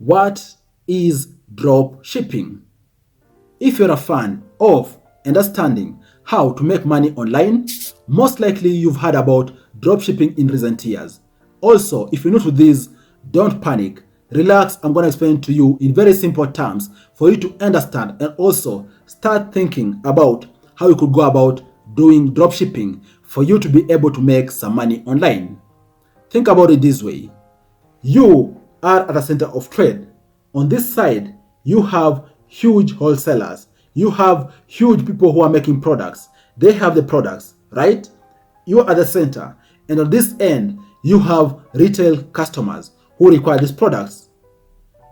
what is drop shipping? If you're a fan of understanding how to make money online, most likely you've heard about dropshipping in recent years. Also, if you're new to this, don't panic. Relax, I'm going to explain to you in very simple terms for you to understand and also start thinking about how you could go about doing dropshipping for you to be able to make some money online. Think about it this way. You are at a center of trade. On this side, you have huge wholesalers. You have huge people who are making products. They have the products, right? You are at the center. And on this end, you have retail customers who require these products.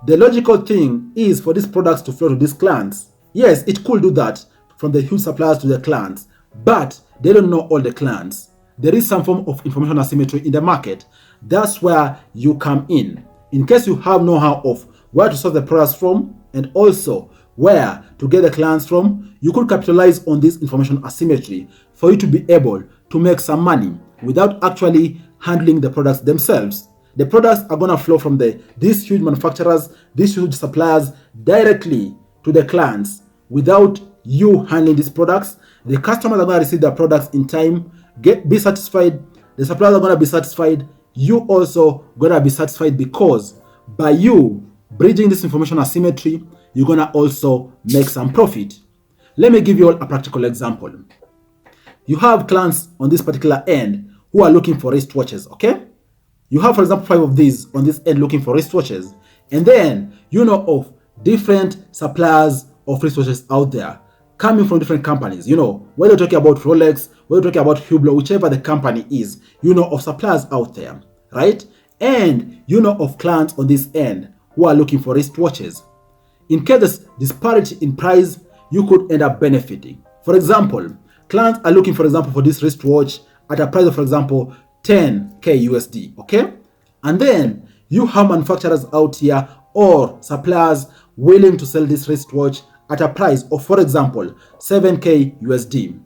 The logical thing is for these products to flow to these clans. Yes, it could do that from the huge suppliers to the clans, but they don't know all the clans. There is some form of information asymmetry in the market. That's where you come in. In case you have know-how of where to source the products from and also where to get the clients from, you could capitalize on this information asymmetry for you to be able to make some money without actually handling the products themselves. The products are going to flow from these huge manufacturers, these huge suppliers directly to the clients without you handling these products. The customers are going to receive their products in time, be satisfied. The suppliers are going to be satisfied. You also going to be satisfied because by you bridging this information asymmetry, you're going to also make some profit. Let me give you all a practical example. You have clients on this particular end who are looking for wristwatches, okay? You have, for example, 5 of these on this end looking for wristwatches. And then you know of different suppliers of wristwatches out there coming from different companies. You know, whether you're talking about Rolex, whether you're talking about Hublot, whichever the company is, you know of suppliers out there, right? And you know of clients on this end who are looking for wristwatches. In case there's disparity in price, you could end up benefiting. For example, clients are looking, for example, for this wristwatch at a price of, for example, 10K USD, okay? And then you have manufacturers out here or suppliers willing to sell this wristwatch at a price of, for example, 7K USD.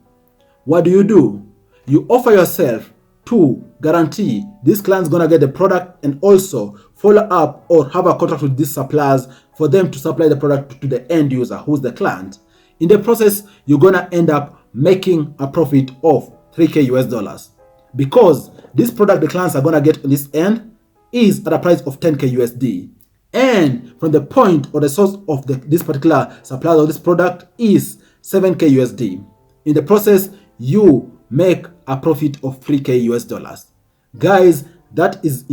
What do? You offer yourself to guarantee this client's gonna get the product and also follow up or have a contract with these suppliers for them to supply the product to the end user, who's the client. In the process, you're gonna end up making a profit of 3K US dollars because this product the clients are gonna get on this end is at a price of 10K USD. And from the point or the source of this particular supplier of this product is 7K USD. In the process, you make a profit of 3K US dollars. Guys, that is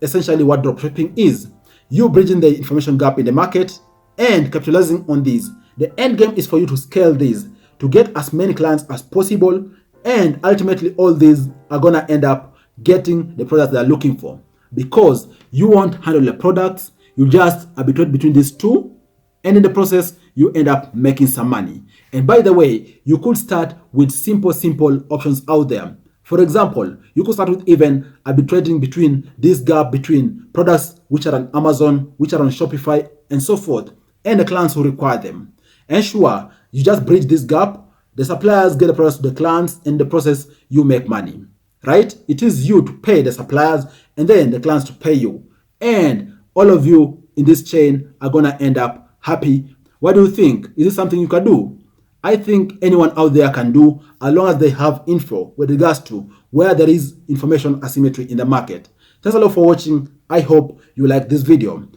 essentially what dropshipping is. You bridging the information gap in the market and capitalizing on these. The end game is for you to scale these to get as many clients as possible, and ultimately all these are gonna end up getting the products they're looking for because you won't handle the products. You just arbitrate between these two, and in the process, you end up making some money. And by the way, you could start with simple options out there. For example, you could start with even arbitrating between this gap between products which are on Amazon, which are on Shopify, and so forth, and the clients who require them. And sure, you just bridge this gap. The suppliers get the products to the clients, and in the process, you make money, right? It is you to pay the suppliers, and then the clients to pay you. And all of you in this chain are going to end up happy. What do you think? Is this something you can do? I think anyone out there can do as long as they have info with regards to where there is information asymmetry in the market. Thanks a lot for watching. I hope you like this video.